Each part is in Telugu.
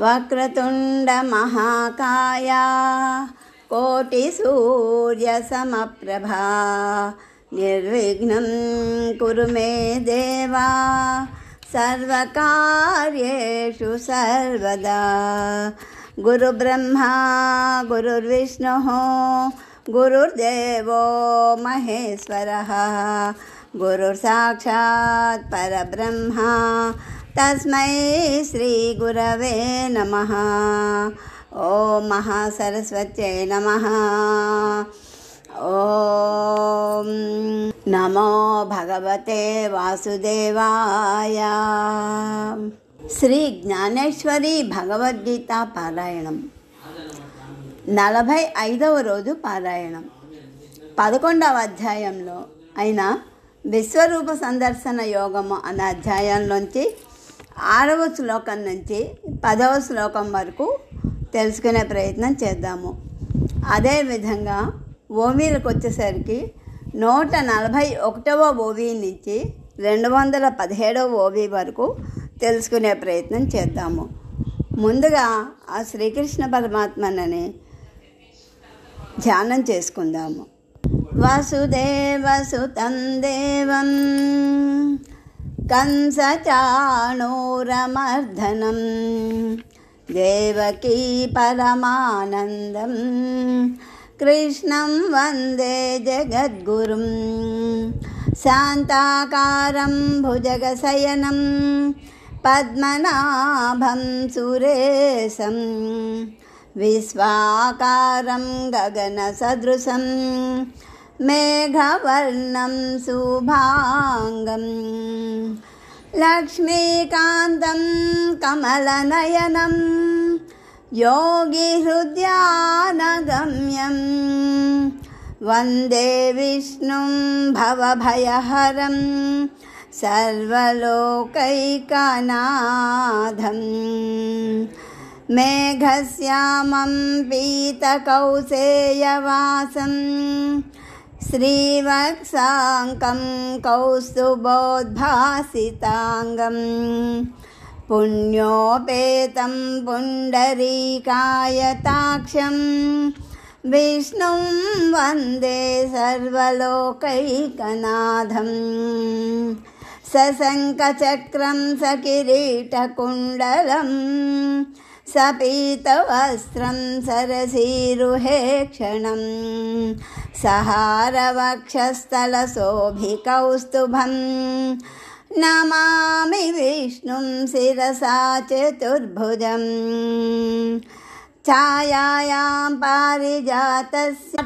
వక్రతుండ మహాకాయ కోటి సూర్య సమప్రభా నిర్విఘ్నం కురు మే దేవా సర్వకార్యేషు సర్వదా. గురు బ్రహ్మా గురుర్విష్ణుః గురుర్దేవో మహేశ్వరః గురుర్ సాక్షాత్ పరబ్రహ్మ తస్మై శ్రీ గురవే నమః. ఓం మహాసరస్వత్యై నమః. ఓం నమో భగవతే వాసుదేవాయ. శ్రీ జ్ఞానేశ్వరి భగవద్గీత పారాయణం 45వ రోజు పారాయణం. 11వ అధ్యాయంలో అయిన విశ్వరూప సందర్శన యోగము అనే అధ్యాయంలోంచి 6వ శ్లోకం నుంచి 10వ శ్లోకం వరకు తెలుసుకునే ప్రయత్నం చేద్దాము. అదేవిధంగా ఓవీలకు వచ్చేసరికి 141వ ఓవీ నుంచి 217వ ఓవీ వరకు తెలుసుకునే ప్రయత్నం చేద్దాము. ముందుగా ఆ శ్రీకృష్ణ పరమాత్మని ధ్యానం చేసుకుందాము. వసుదేవసుతం దేవం కంసచాణూరమర్దనం దేవకీ పరమానందం కృష్ణం వందే జగద్గురుం శాంతాకారం భుజగశయనం పద్మనాభం సురేశం విశ్వాకారం గగనసదృశం మేఘవర్ణం శుభాంగం లక్ష్మీకాంతం కమలనయనం యోగిహృద్యానగమ్యం వందే విష్ణుం భవభయహరం సర్వలోకైకనాథం మేఘశ్యామం పీతకౌసేయవాసం శ్రీవత్సాంకం కౌస్తుభోద్భాసితాంగం పుణ్యోపేతం పుండరీకాయతాక్షం విష్ణుం వందే సర్వలోకైకనాథం సశంఖచక్రం సకిరీటకుండలం సపీతవస్త్రం సరసీరుహేక్షణం సహారవక్షస్థలశోభికౌస్తుభం నమామి విష్ణుం శిరసా చతుర్భుజం ఛాయాయాం పారిజాతస్య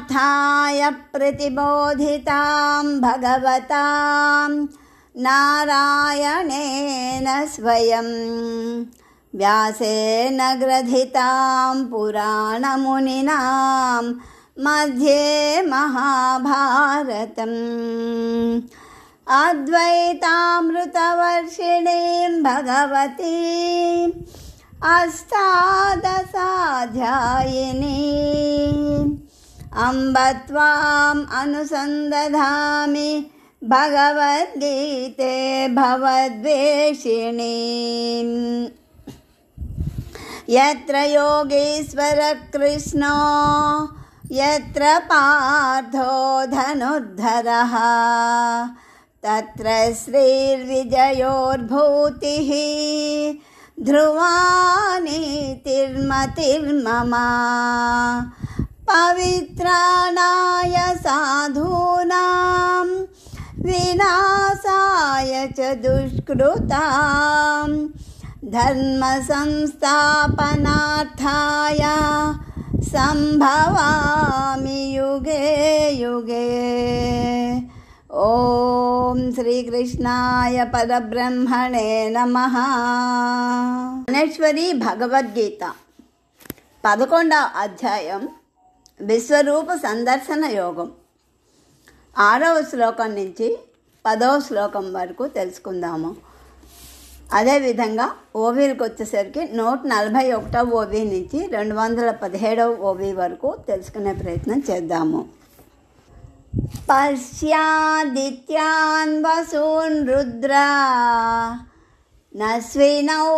ప్రతిబోధితాం భగవతాం నారాయణేన స్వయం వ్యాసేన గ్రథితాం పురాణమునినాం మధ్యే మహాభారతం అద్వైతామృతవర్షిణీం భగవతీం అష్టాదశాధ్యాయినీం అంబ త్వాం అనుసందధామి భగవద్గీతే భవద్వేషిణీం యత్ర యోగీశ్వర కృష్ణో యత్ర పార్థో ధనుర్ధరః తత్ర శ్రీర్విజయోర్భూతిః ధ్రువా నీతిర్మతిర్మమ పవిత్రాణాయ సాధూనాం వినాశాయ చ దుష్కృతాం ధర్మ సంస్థాపనార్థాయ సంభవామి యుగే యుగే. ఓం శ్రీకృష్ణాయ పరబ్రహ్మణే నమః. జ్ఞానేశ్వరి భగవద్గీత 11వ అధ్యాయం విశ్వరూప సందర్శన యోగం 6వ శ్లోకం నుంచి 10వ శ్లోకం వరకు తెలుసుకుందాము. అదేవిధంగా ఓవీలకు వచ్చేసరికి 141వ ఓవీ నుంచి 217వ ఓవీ వరకు తెలుసుకునే ప్రయత్నం చేద్దాము. పశ్యాదిత్యాన్ వసూన్ రుద్ర నస్వినౌ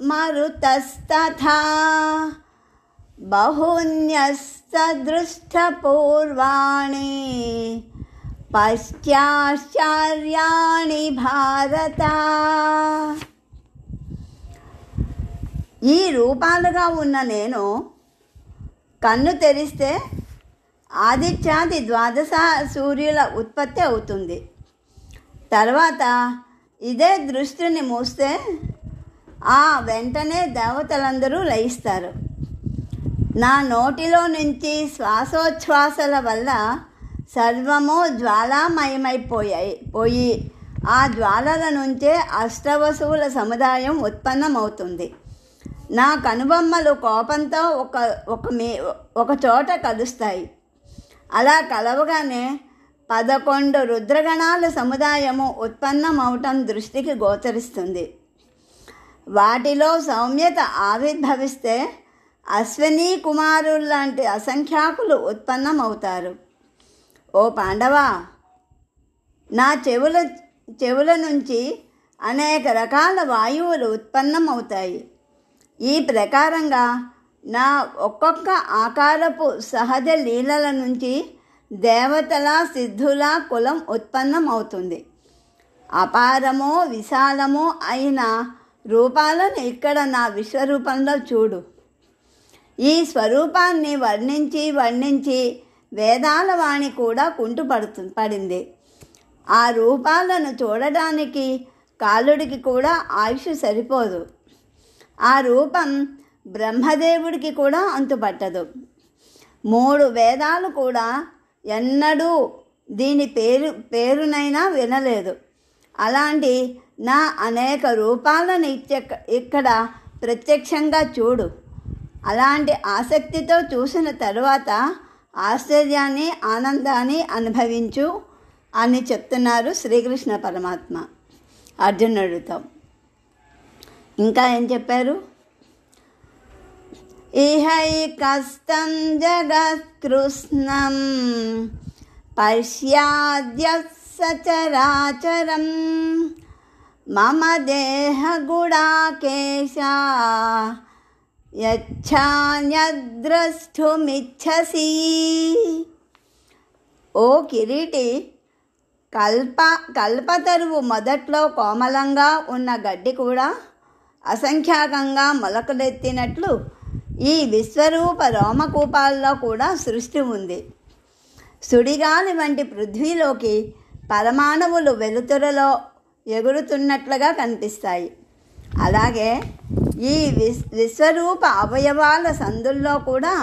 మరుతస్తథా బహూన్యస్తదృష్టపూర్వాణి పశ్చాశ్చర్యాణి భారత. ఈ రూపాలుగా ఉన్న నేను కన్ను తెరిస్తే ఆదిత్యాది ద్వాదశ సూర్యుల ఉత్పత్తి అవుతుంది. తర్వాత ఇదే దృష్టిని మూస్తే వెంటనే దేవతలందరూ లయిస్తారు. నా నోటిలో నుంచి శ్వాసోచ్ఛ్వాసల వల్ల సర్వము జ్వాలామయమైపోయి ఆ జ్వాలల నుంచే అష్టవసువుల సముదాయం ఉత్పన్నమవుతుంది. నా కనుబొమ్మలు కోపంతో ఒక చోట కలుస్తాయి. అలా కలవగానే 11 రుద్రగణాల సముదాయము ఉత్పన్నమవటం దృష్టికి గోచరిస్తుంది. వాటిలో సౌమ్యత ఆవిర్భవిస్తే అశ్వినీ కుమారుల్లాంటి అసంఖ్యాకులు ఉత్పన్నమవుతారు. ఓ పాండవా, నా చెవుల నుంచి అనేక రకాల వాయువులు ఉత్పన్నమవుతాయి. ఈ ప్రకారంగా నా ఒక్కొక్క ఆకారపు సహజ లీలల నుంచి దేవతల సిద్ధుల కులం ఉత్పన్నమవుతుంది. అపారమో విశాలమో అయిన రూపాలను ఇక్కడ నా విశ్వరూపంలో చూడు. ఈ స్వరూపాన్ని వర్ణించి వేదాల వాణి కూడా పడింది. ఆ రూపాలను చూడడానికి కాలుడికి కూడా ఆయుష్ సరిపోదు. ఆ రూపం బ్రహ్మదేవుడికి కూడా అంతుపట్టదు. 3 వేదాలు కూడా ఎన్నడూ దీని పేరునైనా వినలేదు. అలాంటి నా అనేక రూపాలను ఇక్కడ ప్రత్యక్షంగా చూడు. అలాంటి ఆసక్తితో చూసిన తరువాత ఆశ్చర్యాన్ని ఆనందాన్ని అనుభవించు అని చెప్తున్నారు శ్రీకృష్ణ పరమాత్మ అర్జునుడితో. ఇంకా ఏం చెప్పారు? ఇహైకస్తం జగత్కృష్ణం పశ్యాద్య సచరాచరం మమ దేహ గుడాకేశ యచ్ఛాన్యద్రష్టుమిచ్చసి. ఓ కిరీటి, కల్పతరువు మొదట్లో కోమలంగా ఉన్న గడ్డి కూడా అసంఖ్యాకంగా మొలకలెత్తినట్లు ఈ విశ్వరూప రోమకూపాల్లో కూడా సృష్టి ఉంది. సుడిగాలి వంటి పృథ్వీలోకి పరమాణువులు వెలుతురులో ఎగురుతున్నట్లుగా కనిపిస్తాయి. అలాగే ఈ విశ్వరూప అవయవాల సందుల్లో కూడా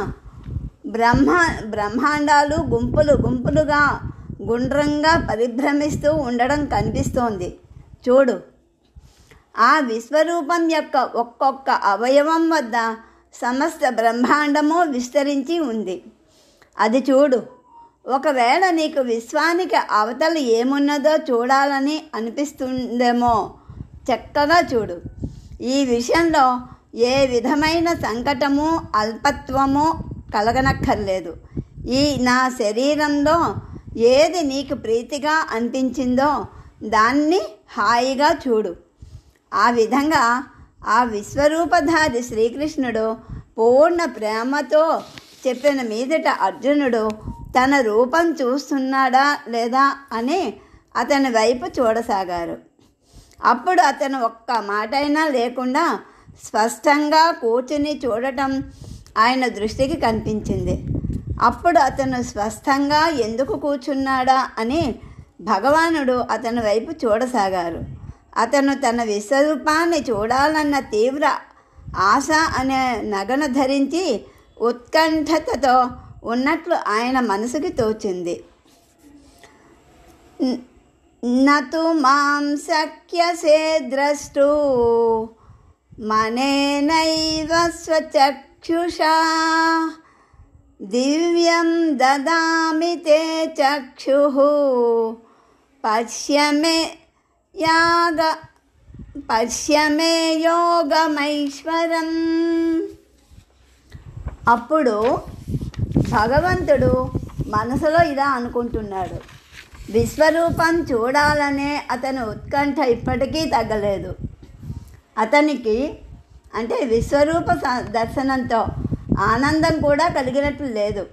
బ్రహ్మాండాలు గుంపులుగా గుండ్రంగా పరిభ్రమిస్తూ ఉండడం కనిపిస్తోంది. చూడు, ఆ విశ్వరూపం యొక్క ఒక్కొక్క అవయవం వద్ద సమస్త బ్రహ్మాండము విస్తరించి ఉంది. అది చూడు. ఒకవేళ నీకు విశ్వానికి అవతల ఏమున్నదో చూడాలని అనిపిస్తుందేమో, చక్కగా చూడు. ఈ విషయంలో ఏ విధమైన సంకటము అల్పత్వము కలగనక్కర్లేదు. ఈ నా శరీరంలో ఏది నీకు ప్రీతిగా అనిపించిందో దాన్ని హాయిగా చూడు. ఆ విధంగా ఆ విశ్వరూపధారి శ్రీకృష్ణుడు పూర్ణ ప్రేమతో చెప్పిన మీదట అర్జునుడు తన రూపం చూస్తున్నాడా లేదా అని అతని వైపు చూడసాగారు. అప్పుడు అతను ఒక్క మాటైనా లేకుండా స్పష్టంగా కూర్చుని చూడటం ఆయన దృష్టికి కనిపించింది. అప్పుడు అతను స్పష్టంగా ఎందుకు కూర్చున్నాడా అని భగవానుడు అతని వైపు చూడసాగారు. అతను తన విశ్వరూపాన్ని చూడాలన్న తీవ్ర ఆశ అనే నగను ధరించి ఉత్కంఠతతో ఉన్నట్లు ఆయన మనసుకి తోచింది. నతు మాం శక్యసే ద్రష్టు మనేనైవ స్వచక్షుషా దివ్యం దదామి తే చక్షుః పశ్యమే యోగమైశ్వరం. అప్పుడు భగవంతుడు మనసులో ఇలా అనుకుంటున్నాడు. విశ్వరూపం చూడాలనే అతని ఉత్కంఠ ఇప్పటికీ తగ్గలేదు. అతనికి అంటే విశ్వరూప దర్శనంతో ఆనందం కూడా కలిగినట్లు లేదు.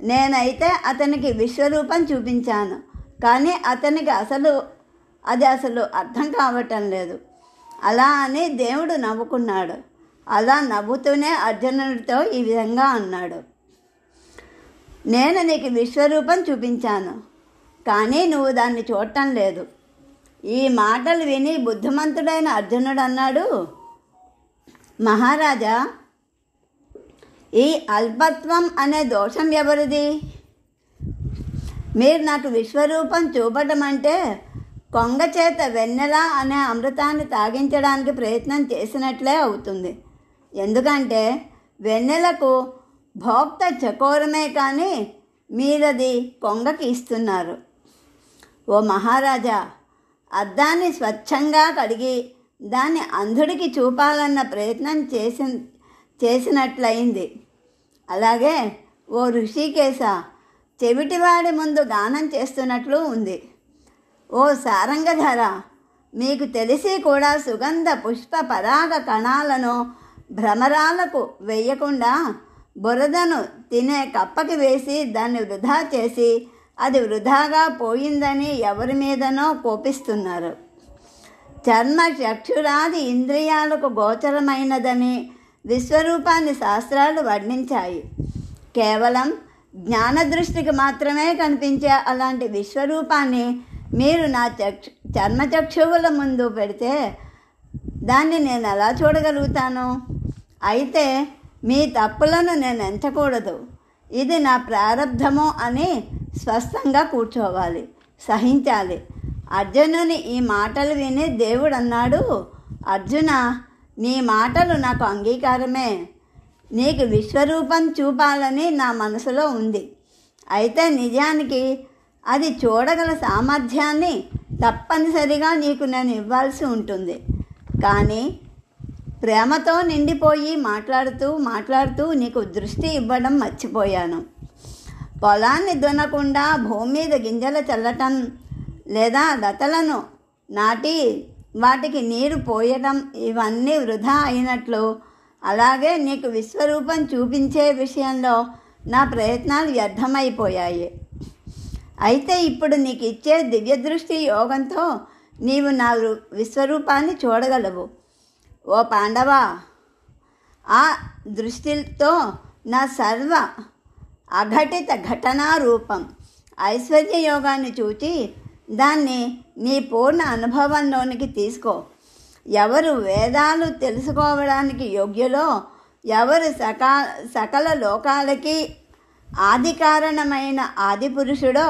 నేనైతే అతనికి విశ్వరూపం చూపించాను, కానీ అతనికి అది అసలు అర్థం కావటం లేదు. అలా అని దేవుడు నవ్వుకున్నాడు. అలా నవ్వుతూనే అర్జునుడితో ఈ విధంగా అన్నాడు, నేను నీకు విశ్వరూపం చూపించాను, కానీ నువ్వు దాన్ని చూడటం లేదు. ఈ మాటలు విని బుద్ధిమంతుడైన అర్జునుడు అన్నాడు, మహారాజా, ఈ అల్పత్వం అనే దోషం ఎవరిది? మీరు నాకు విశ్వరూపం చూపటం అంటే కొంగ చేత వెన్నెల అనే అమృతాన్ని తాగించడానికి ప్రయత్నం చేసినట్లే అవుతుంది. ఎందుకంటే వెన్నెలకు భోక్త చకోరమే కానీ మీరది కొంగకి ఇస్తున్నారు. ఓ మహారాజా, అద్దాన్ని స్వచ్ఛంగా కడిగి దాన్ని అంధుడికి చూపాలన్న ప్రయత్నం చేసినట్లయింది. అలాగే ఓ ఋషికేశ, చెవిటివాడి ముందు గానం చేస్తున్నట్లు ఉంది. ఓ సారంగధర, మీకు తెలిసి కూడా సుగంధ పుష్ప పరాగ కణాలను భ్రమరాలకు వేయకుండా బురదను తినే కప్పకి వేసి దాన్ని వృధా చేసి అది వృధాగా పోయిందని ఎవరి మీదనో కోపిస్తున్నారు. చర్మ చక్షురాది ఇంద్రియాలకు గోచరమైనదని విశ్వరూపాన్ని శాస్త్రాలు వర్ణించాయి. కేవలం జ్ఞానదృష్టికి మాత్రమే కనిపించే అలాంటి విశ్వరూపాన్ని మీరు నా చర్మచక్షువుల ముందు పెడితే దాన్ని నేను ఎలా చూడగలుగుతాను? అయితే మీ తప్పులను నేను ఎంచకూడదు, ఇది నా ప్రారబ్ధము అని స్పష్టంగా కూర్చోవాలి, సహించాలి. అర్జునుని ఈ మాటలు విని దేవుడు అన్నాడు, అర్జున, నీ మాటలు నాకు అంగీకారమే. నీకు విశ్వరూపం చూపాలని నా మనసులో ఉంది. అయితే నిజానికి అది చూడగల సామర్థ్యాన్ని తప్పనిసరిగా నీకు నేను ఇవ్వాల్సి ఉంటుంది. కానీ ప్రేమతో నిండిపోయి మాట్లాడుతూ నీకు దృష్టి ఇవ్వడం మర్చిపోయాను. పొలాన్ని దున్నకుండా భూమి మీద గింజలు చల్లటం లేదా లతలను నాటి వాటికి నీరు పోయటం ఇవన్నీ వృధా అయినట్లు, అలాగే నీకు విశ్వరూపం చూపించే విషయంలో నా ప్రయత్నాలు వ్యర్థమైపోయాయి. అయితే ఇప్పుడు నీకు ఇచ్చే దివ్యదృష్టి యోగంతో నీవు నా విశ్వరూపాన్ని చూడగలవు. ఓ పాండవా, ఆ దృష్టితో నా సర్వ అఘటిత ఘటనా రూపం ఐశ్వర్య యోగాన్ని చూచి దాన్ని నీ పూర్ణ అనుభవంలోనికి తీసుకో. ఎవరు వేదాలు తెలుసుకోవడానికి యోగ్యులో, ఎవరు సకల లోకాలకి ఆది కారణమైన ఆది పురుషుడో,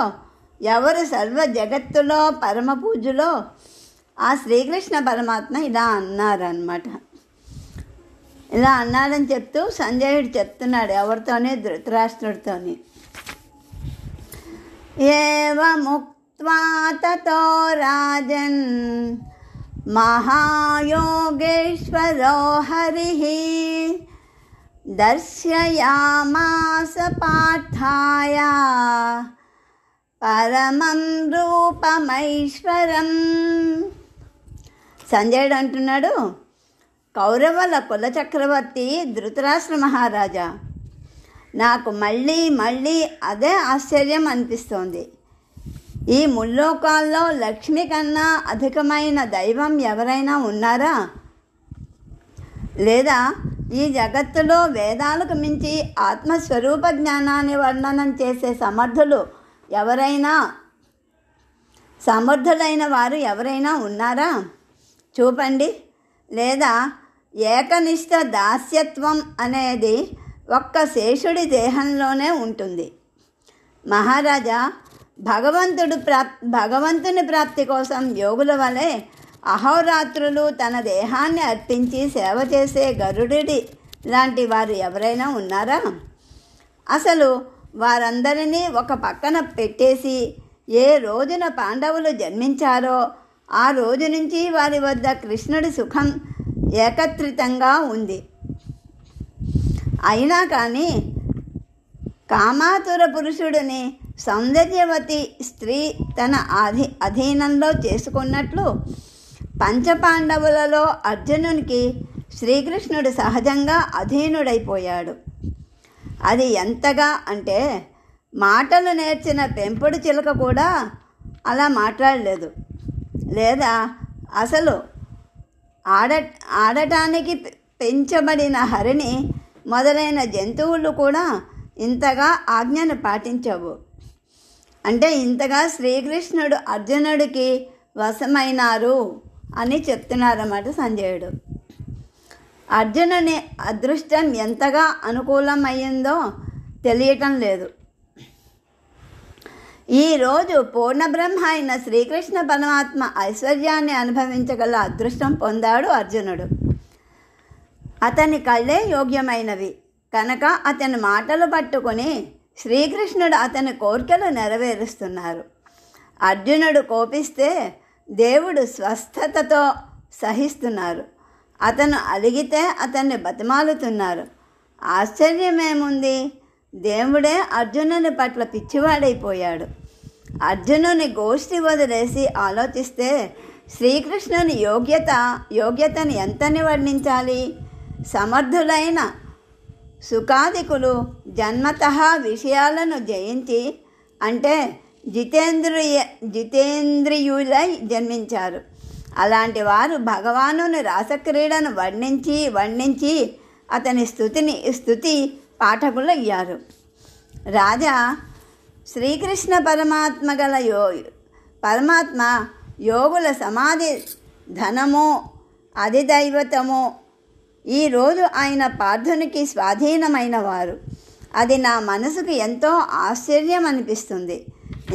ఎవరు సర్వ జగత్తులో పరమ పూజులో, ఆ శ్రీకృష్ణ పరమాత్మ ఇలా అన్నారన్నమాట. ఇలా అన్నాడని చెప్తూ సంజయుడు చెప్తున్నాడు ఎవరితోనే, ధృతరాష్ట్రుడితోని. ఏవముక్త్వా తతో రాజన్ మహాయోగేశ్వరో హరిః దర్శయామాస పార్థాయ పరమం రూపమైశ్వరం. సంజయుడు అంటున్నాడు, కౌరవుల కుల చక్రవర్తి ధృతరాష్ట్ర మహారాజా, నాకు మళ్ళీ అదే ఆశ్చర్యం అనిపిస్తోంది. ఈ ముల్లోకాల్లో లక్ష్మి కన్నా అధికమైన దైవం ఎవరైనా ఉన్నారా? లేదా ఈ జగత్తులో వేదాలకు మించి ఆత్మస్వరూప జ్ఞానాన్ని వర్ణనం చేసే సమర్థులైన వారు ఎవరైనా ఉన్నారా? చూపండి. లేదా ఏకనిష్ట దాస్యత్వం అనేది ఒక్క శేషుడి దేహంలోనే ఉంటుంది. మహారాజా, భగవంతుని ప్రాప్తి కోసం యోగుల వలె అహోరాత్రులు తన దేహాన్ని అర్పించి సేవ చేసే గరుడి లాంటి వారు ఎవరైనా ఉన్నారా? అసలు వారందరినీ ఒక పక్కన పెట్టేసి ఏ రోజున పాండవులు జన్మించారో ఆ రోజు నుంచి వారి వద్ద కృష్ణుడి సుఖం ఏకత్రితంగా ఉంది. అయినా కానీ కామాతుర పురుషుడిని సౌందర్యవతి స్త్రీ తన అధీనంలో చేసుకున్నట్లు పంచపాండవులలో అర్జునునికి శ్రీకృష్ణుడు సహజంగా అధీనుడైపోయాడు. అది ఎంతగా అంటే మాటలు నేర్చిన పెంపుడు చిలుక కూడా అలా మాట్లాడలేదు. లేదా అసలు ఆడటానికి పెంచబడిన హరిణి మొదలైన జంతువులు కూడా ఇంతగా ఆజ్ఞను పాటించవు. అంటే ఇంతగా శ్రీకృష్ణుడు అర్జునుడికి వశమైనారు అని చెప్తున్నారన్నమాట సంజయుడు. అర్జునుని అదృష్టం ఎంతగా అనుకూలమయ్యిందో తెలియటం లేదు. ఈరోజు పూర్ణబ్రహ్మ అయిన శ్రీకృష్ణ పరమాత్మ ఐశ్వర్యాన్ని అనుభవించగల అదృష్టం పొందాడు అర్జునుడు. అతని కళ్ళే యోగ్యమైనవి కనుక అతని మాటలు పట్టుకొని శ్రీకృష్ణుడు అతని కోరికలు నెరవేరుస్తున్నారు. అర్జునుడు కోపిస్తే దేవుడు స్వస్థతతో సహిస్తున్నారు. అతను అలిగితే అతన్ని బతిమాలుతున్నారు. ఆశ్చర్యమేముంది, దేవుడే అర్జునుని పట్ల పిచ్చివాడైపోయాడు. అర్జునుని గోష్ఠి వదిలేసి ఆలోచిస్తే శ్రీకృష్ణుని యోగ్యతని ఎంతని వర్ణించాలి. సమర్థులైన సుఖాదికులు జన్మతః విషయాలను జయించి అంటే జితేంద్రియులై జన్మించారు. అలాంటి వారు భగవానుని రాసక్రీడను వర్ణించి అతని స్తుతి పాఠకులయ్యారు. రాజా శ్రీకృష్ణ పరమాత్మ యోగుల సమాధి ధనము అధిదైవతము ఈరోజు ఆయన పార్థునికి స్వాధీనమైన వారు. అది నా మనసుకు ఎంతో ఆశ్చర్యం అనిపిస్తుంది.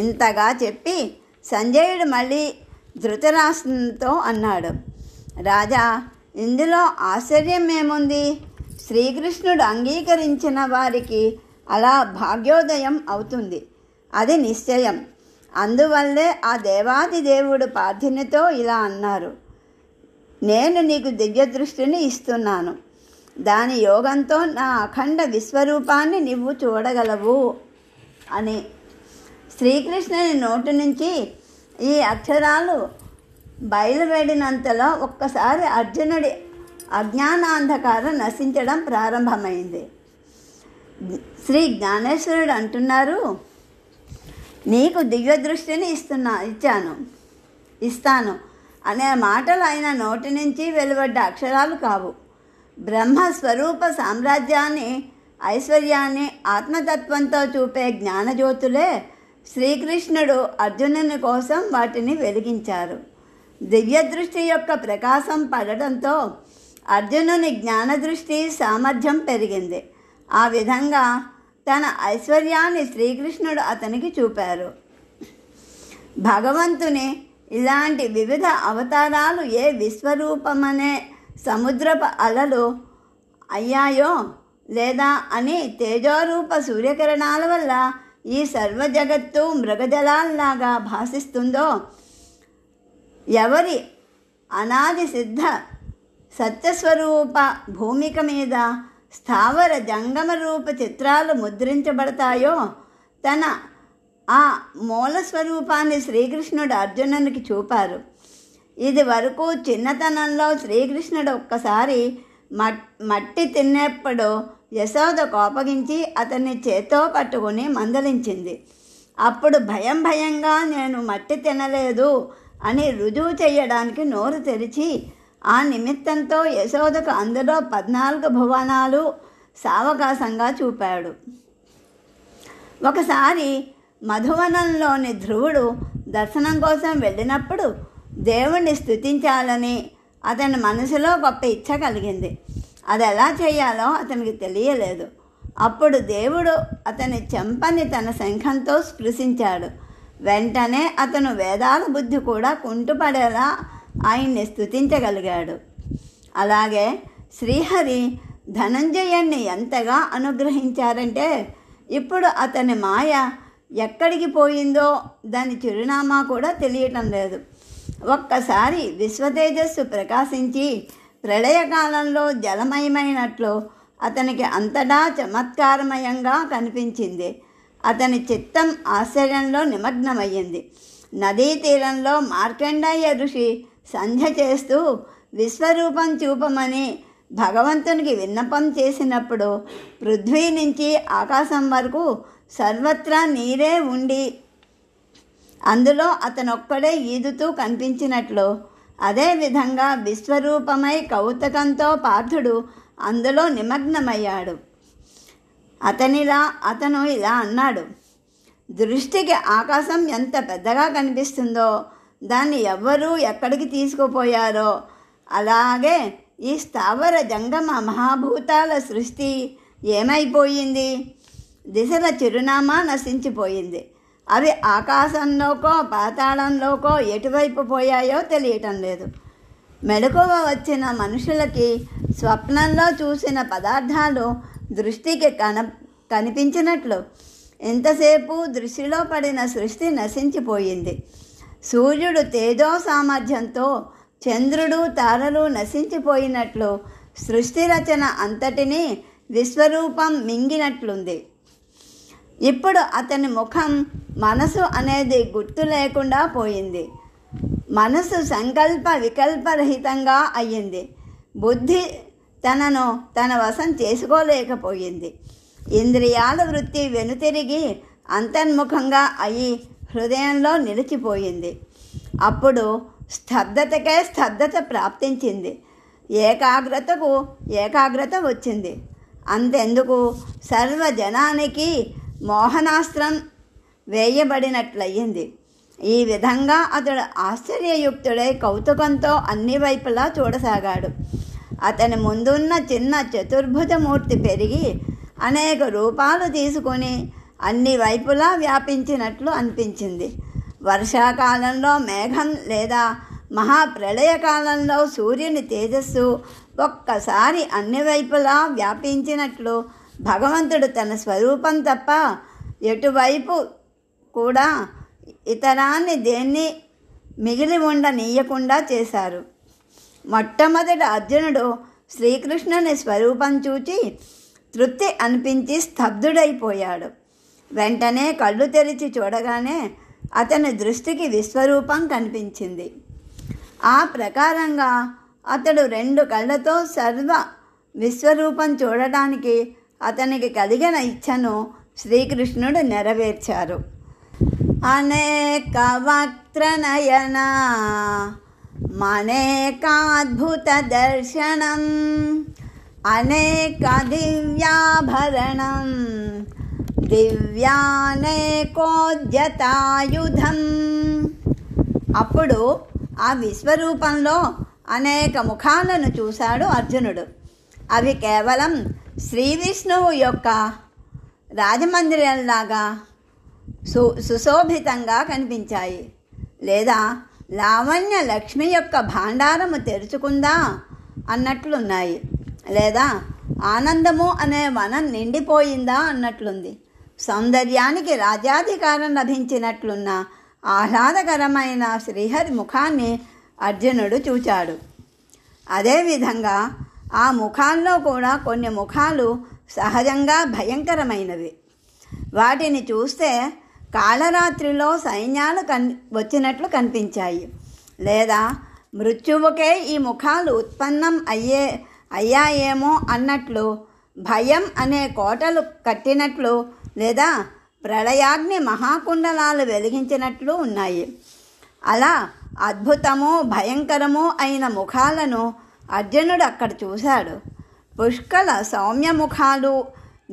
ఇంతగా చెప్పి సంజయుడు మళ్ళీ ధృతరాష్ట్రునితో అన్నాడు, రాజా ఇందులో ఆశ్చర్యం ఏముంది? శ్రీకృష్ణుడు అంగీకరించిన వారికి అలా భాగ్యోదయం అవుతుంది, అది నిశ్చయం. అందువల్లే ఆ దేవాది దేవుడు పార్థునితో ఇలా అన్నారు, నేను నీకు దివ్య దృష్టిని ఇస్తున్నాను. దాని యోగంతో నా అఖండ విశ్వరూపాన్ని నువ్వు చూడగలవు అని. శ్రీకృష్ణుని నోటి నుంచి ఈ అక్షరాలు బయలువెడినంతలో ఒక్కసారి అర్జునుడి అజ్ఞానాంధకారం నశించడం ప్రారంభమైంది. శ్రీ జ్ఞానేశ్వరుడు అంటున్నారు, నీకు దివ్య దృష్టిని ఇస్తాను అనే మాటలు ఆయన నోటి నుంచి వెలువడ్డ అక్షరాలు కావు. బ్రహ్మస్వరూప సామ్రాజ్యాన్ని ఐశ్వర్యాన్ని ఆత్మతత్వంతో చూపే జ్ఞానజ్యోతులే శ్రీకృష్ణుడు అర్జునుని కోసం వాటిని వెలిగించారు. దివ్య దృష్టి యొక్క ప్రకాశం పడటంతో అర్జునుని జ్ఞానదృష్టి సామర్థ్యం పెరిగింది. ఆ విధంగా తన ఐశ్వర్యాన్ని శ్రీకృష్ణుడు అతనికి చూపారు. భగవంతుని ఇలాంటి వివిధ అవతారాలు ఏ విశ్వరూపమనే సముద్రపు అలలు అయ్యాయో లేదా అని తేజోరూప సూర్యకిరణాల వల్ల ఈ సర్వ జగత్తు మృగజలాల్లాగా భాసిస్తుందో, ఎవరి అనాది సిద్ధ సత్యస్వరూప భూమిక మీద స్థావర జంగమ రూప చిత్రాలు ముద్రించబడతాయో తన ఆ మూల స్వరూపాన్ని శ్రీకృష్ణుడు అర్జునునికి చూపారు. ఇది వరకు చిన్నతనంలో శ్రీకృష్ణుడు ఒక్కసారి మట్టి తిన్నప్పుడు యశోద కోపగించి అతన్ని చేత్తో పట్టుకుని మందలించింది. అప్పుడు భయంగా నేను మట్టి తినలేదు అని రుజువు చేయడానికి నోరు తెరిచి ఆ నిమిత్తంతో యశోదకు అందులో 14 భువనాలు సావకాశంగా చూపాడు. ఒకసారి మధువనంలోని ధ్రువుడు దర్శనం కోసం వెళ్ళినప్పుడు దేవుణ్ణి స్తుతించాలని అతని మనసులో గొప్ప ఇచ్చ కలిగింది. అది ఎలా చేయాలో అతనికి తెలియలేదు. అప్పుడు దేవుడు అతని చెంపని తన శంఖంతో స్పృశించాడు. వెంటనే అతను వేదాల బుద్ధి కూడా కుంటుపడేలా ఆయన్ని స్తుతించగలిగాడు. అలాగే శ్రీహరి ధనంజయుణ్ణి ఎంతగా అనుగ్రహించారంటే ఇప్పుడు అతని మాయ ఎక్కడికి పోయిందో దాని చిరునామా కూడా తెలియటం లేదు. ఒక్కసారి విశ్వతేజస్సు ప్రకాశించి ప్రళయకాలంలో జలమయమైనట్లు అతనికి అంతటా చమత్కారమయంగా కనిపించింది. అతని చిత్తం ఆశ్చర్యంలో నిమగ్నమయ్యింది. నదీ తీరంలో మార్కండేయ ఋషి సంధ్య చేస్తూ విశ్వరూపం చూపమని భగవంతునికి విన్నపం చేసినప్పుడు పృథ్వీ నుంచి ఆకాశం వరకు సర్వత్రా నీరే ఉండి అందులో అతనొక్కడే ఈదుతూ కనిపించినట్లు, అదేవిధంగా విశ్వరూపమై కౌతుకంతో పార్థుడు అందులో నిమగ్నమయ్యాడు. అతను ఇలా అన్నాడు: దృష్టికి ఆకాశం ఎంత పెద్దగా కనిపిస్తుందో, దాన్ని ఎవ్వరూ ఎక్కడికి తీసుకుపోయారో, అలాగే ఈ స్థావర జంగమ మహాభూతాల సృష్టి ఏమైపోయింది? దిశల చిరునామా నశించిపోయింది. అవి ఆకాశంలోకో పాతాళంలోకో ఎటువైపు పోయాయో తెలియటం లేదు. మెలకువ వచ్చిన మనుషులకి స్వప్నంలో చూసిన పదార్థాలు దృష్టికి కనిపించినట్లు ఎంతసేపు దృష్టిలో పడిన సృష్టి నశించిపోయింది. సూర్యుడు తేజో సామర్థ్యంతో చంద్రుడు తారలు నశించిపోయినట్లు సృష్టి రచన అంతటినీ విశ్వరూపం మింగినట్లుంది. ఇప్పుడు అతని ముఖం, మనసు అనేది గుర్తు లేకుండా పోయింది. మనసు సంకల్ప వికల్పరహితంగా అయ్యింది. బుద్ధి తన వశం చేసుకోలేకపోయింది. ఇంద్రియాల వృత్తి వెనుతిరిగి అంతర్ముఖంగా అయి హృదయంలో నిలిచిపోయింది. అప్పుడు స్తబ్దతకే స్తబ్దత ప్రాప్తించింది. ఏకాగ్రత వచ్చింది. అంతెందుకు, సర్వజనానికి మోహనాస్త్రం వేయబడినట్లయింది. ఈ విధంగా అతడు ఆశ్చర్యయుక్తుడై కౌతుకంతో అన్ని వైపులా చూడసాగాడు. అతని ముందున్న చిన్న చతుర్భుజమూర్తి పెరిగి అనేక రూపాలు తీసుకొని అన్ని వైపులా వ్యాపించినట్లు అనిపించింది. వర్షాకాలంలో మేఘం లేదా మహాప్రళయకాలంలో సూర్యుని తేజస్సు ఒక్కసారి అన్ని వైపులా వ్యాపించినట్లు భగవంతుడు తన స్వరూపం తప్ప ఎటువైపు కూడా ఇతరాన్ని దేన్ని మిగిలి ఉండనీయకుండా చేశారు. మొట్టమొదట అర్జునుడు శ్రీకృష్ణుని స్వరూపం చూచి తృప్తి అనిపించి స్తబ్దుడైపోయాడు. వెంటనే కళ్ళు తెరిచి చూడగానే అతని దృష్టికి విశ్వరూపం కనిపించింది. ఆ ప్రకారంగా అతడు 2 కళ్ళతో సర్వ విశ్వరూపం చూడడానికి అతనికి కలిగిన ఇచ్ఛను శ్రీకృష్ణుడు నెరవేర్చారు. అనేక వక్త్రనయన మనేకాద్భుత దర్శనం అనేక దివ్యాభరణం దివ్యానేకోద్యతాయుధం. అప్పుడు ఆ విశ్వరూపంలో అనేక ముఖాలను చూశాడు అర్జునుడు. అవి కేవలం శ్రీ విష్ణువు యొక్క రాజమందిరంలాగా సుశోభితంగా కనిపించాయి. లేదా లావణ్య లక్ష్మి యొక్క భాండారము తెరుచుకుందా అన్నట్లున్నాయి. లేదా ఆనందము అనే వనం నిండిపోయిందా అన్నట్లుంది. సౌందర్యానికి రాజ్యాధికారం లభించినట్లున్న ఆహ్లాదకరమైన శ్రీహరి ముఖాన్ని అర్జునుడు చూచాడు. అదేవిధంగా ఆ ముఖాల్లో కూడా కొన్ని ముఖాలు సహజంగా భయంకరమైనవి. వాటిని చూస్తే కాళరాత్రిలో సైన్యాలు వచ్చినట్లు కనిపించాయి. లేదా మృత్యువుకే ఈ ముఖాలు ఉత్పన్నం అయ్యాయేమో అన్నట్లు భయం అనే కోటలు కట్టినట్లు లేదా ప్రళయాగ్ని మహాకుండలాలు వెలిగించినట్లు ఉన్నాయి. అలా అద్భుతము భయంకరము అయిన ముఖాలను అర్జునుడు అక్కడ చూశాడు. పుష్కల సౌమ్య ముఖాలు,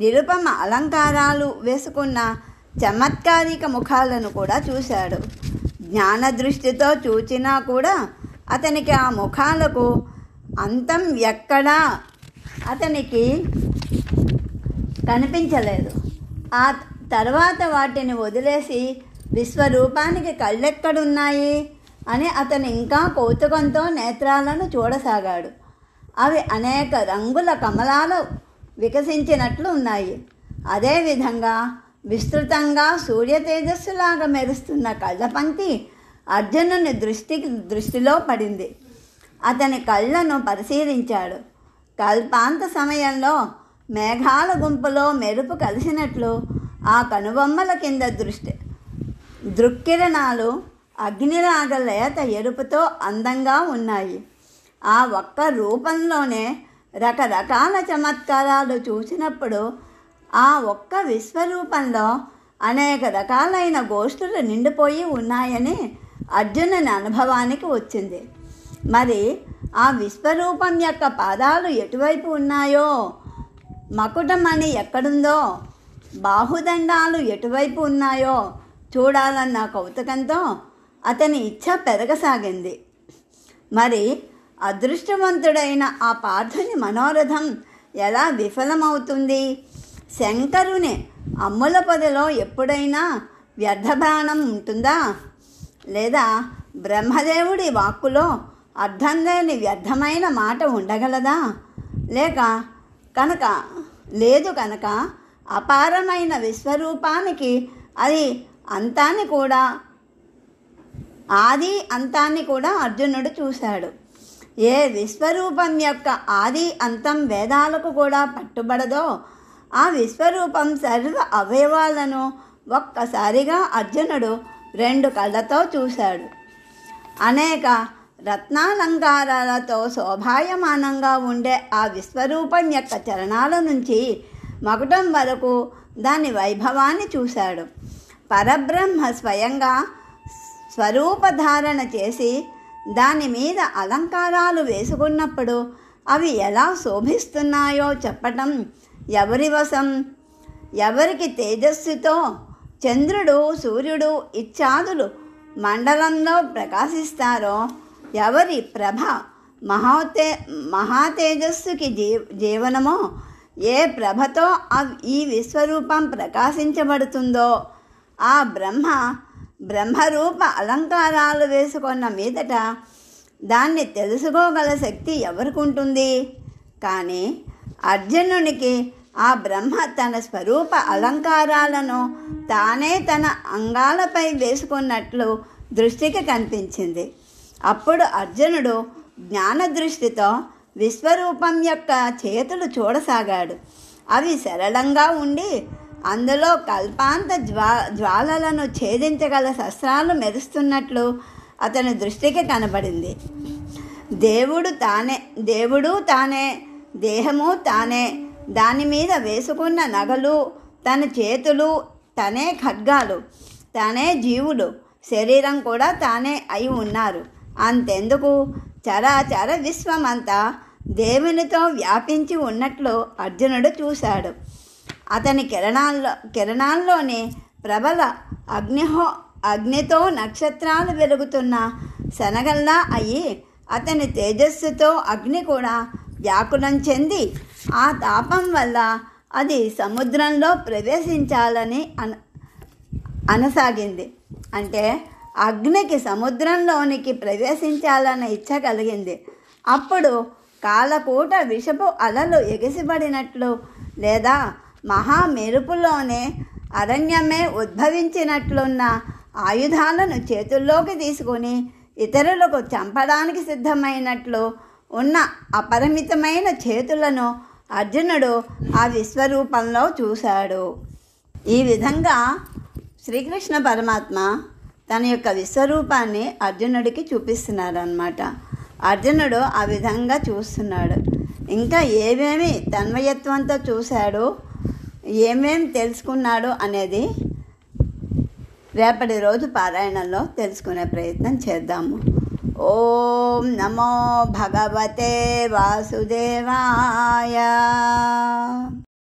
నిరుపమ అలంకారాలు వేసుకున్న చమత్కారిక ముఖాలను కూడా చూశాడు. జ్ఞాన దృష్టితో చూచినా కూడా అతనికి ఆ ముఖాలకు అంతం ఎక్కడా అతనికి కనిపించలేదు. ఆ తర్వాత వాటిని వదిలేసి విశ్వరూపానికి కళ్ళెక్కడున్నాయి అని అతను ఇంకా కౌతుకంతో నేత్రాలను చూడసాగాడు. అవి అనేక రంగుల కమలాలు వికసించినట్లు ఉన్నాయి. అదేవిధంగా విస్తృతంగా సూర్య తేజస్సులాగా మెరుస్తున్న కళ్ళపంక్తి అర్జునుని దృష్టిలో పడింది. అతని కళ్ళను పరిశీలించాడు. కల్పాంత సమయంలో మేఘాల గుంపులో మెరుపు కలిసినట్లు ఆ కనుబొమ్మల కింద దృక్కిరణాలు అగ్నిలాగా లేత ఎరుపుతో అందంగా ఉన్నాయి. ఆ ఒక్క రూపంలోనే రకరకాల చమత్కారాలు చూసినప్పుడు ఆ ఒక్క విశ్వరూపంలో అనేక రకాలైన గోష్ఠులు నిండిపోయి ఉన్నాయని అర్జునుని అనుభవానికి వచ్చింది. మరి ఆ విశ్వరూపం యొక్క పాదాలు ఎటువైపు ఉన్నాయో, మకుటమణి ఎక్కడుందో, బాహుదండాలు ఎటువైపు ఉన్నాయో చూడాలన్న కౌతుకంతో అతని ఇచ్ఛ పెరగసాగింది. మరి అదృష్టవంతుడైన ఆ పార్థుని మనోరథం ఎలా విఫలమవుతుంది? శంకరుని అమ్ముల పొదలో ఎప్పుడైనా వ్యర్థబాణం ఉంటుందా? లేదా బ్రహ్మదేవుడి వాక్కులో అర్థం లేని వ్యర్థమైన మాట ఉండగలదా? లేదు కనుక అపారమైన విశ్వరూపానికి అది ఆది అంతాన్ని కూడా అర్జునుడు చూశాడు. ఏ విశ్వరూపం యొక్క ఆది అంతం వేదాలకు కూడా పట్టుబడదో ఆ విశ్వరూపం సర్వ అవయవాలను ఒక్కసారిగా అర్జునుడు 2 కళ్ళతో చూశాడు. అనేక రత్నాలంకారాలతో శోభాయమానంగా ఉండే ఆ విశ్వరూపం యొక్క చరణాల నుంచి మకుటం వరకు దాని వైభవాన్ని చూశాడు. పరబ్రహ్మ స్వయంగా స్వరూపధారణ చేసి దాని మీద అలంకారాలు వేసుకున్నప్పుడు అవి ఎలా శోభిస్తున్నాయో చెప్పటం ఎవరి వశం? ఎవరికి తేజస్సుతో చంద్రుడు, సూర్యుడు ఇత్యాదులు మండలంలో ప్రకాశిస్తారో, ఎవరి ప్రభ మహాతేజస్సుకి జీవనమో, ఏ ప్రభతో ఈ విశ్వరూపం ప్రకాశించబడుతుందో ఆ బ్రహ్మరూప అలంకారాలు వేసుకున్న మీదట దాన్ని తెలుసుకోగల శక్తి ఎవరికి ఉంటుంది? కానీ అర్జునునికి ఆ బ్రహ్మ తన స్వరూప అలంకారాలను తానే తన అంగాలపై వేసుకున్నట్లు దృష్టికి కనిపించింది. అప్పుడు అర్జునుడు జ్ఞానదృష్టితో విశ్వరూపం యొక్క చేతులు చూడసాగాడు. అవి సరళంగా ఉండి అందులో కల్పాంత జ్వాలలను ఛేదించగల శస్త్రాలు మెరుస్తున్నట్లు అతని దృష్టికి కనబడింది. దేవుడు తానే, దేహము తానే, దాని మీద వేసుకున్న నగలు తన చేతులు, తనే ఖడ్గాలు, తనే జీవులు, శరీరం కూడా తానే అయి ఉన్నారు. అంతెందుకు, చరాచర విశ్వమంతా దేవునితో వ్యాపించి ఉన్నట్లు అర్జునుడు చూశాడు. అతని కిరణాల్లోని ప్రబల అగ్నితో నక్షత్రాలు వెలుగుతున్న శనగల్లా అయి అతని తేజస్సుతో అగ్ని కూడా వ్యాకులం చెంది ఆ తాపం వల్ల అది సముద్రంలో ప్రవేశించాలని అనసాగింది. అంటే అగ్నికి సముద్రంలోనికి ప్రవేశించాలన్న ఇచ్చ కలిగింది. అప్పుడు కాలకూట విషపు అలలు ఎగిసిపడినట్లు లేదా మహామెరుపులోనే అరణ్యమే ఉద్భవించినట్లున్న ఆయుధాలను చేతుల్లోకి తీసుకుని ఇతరులకు చంపడానికి సిద్ధమైనట్లు ఉన్న అపరిమితమైన చేతులను అర్జునుడు ఆ విశ్వరూపంలో చూశాడు. ఈ విధంగా శ్రీకృష్ణ పరమాత్మ తన యొక్క విశ్వరూపాన్ని అర్జునుడికి చూపిస్తున్నాడు అన్నమాట. అర్జునుడు ఆ విధంగా చూస్తున్నాడు. ఇంకా ఏమేమి తన్మయత్వంతో చూశాడు, ఏమేమి తెలుసుకున్నాడు అనేది రేపటి రోజు పారాయణంలో తెలుసుకునే ప్రయత్నం చేద్దాము. ఓం నమో భగవతే వాసుదేవాయ.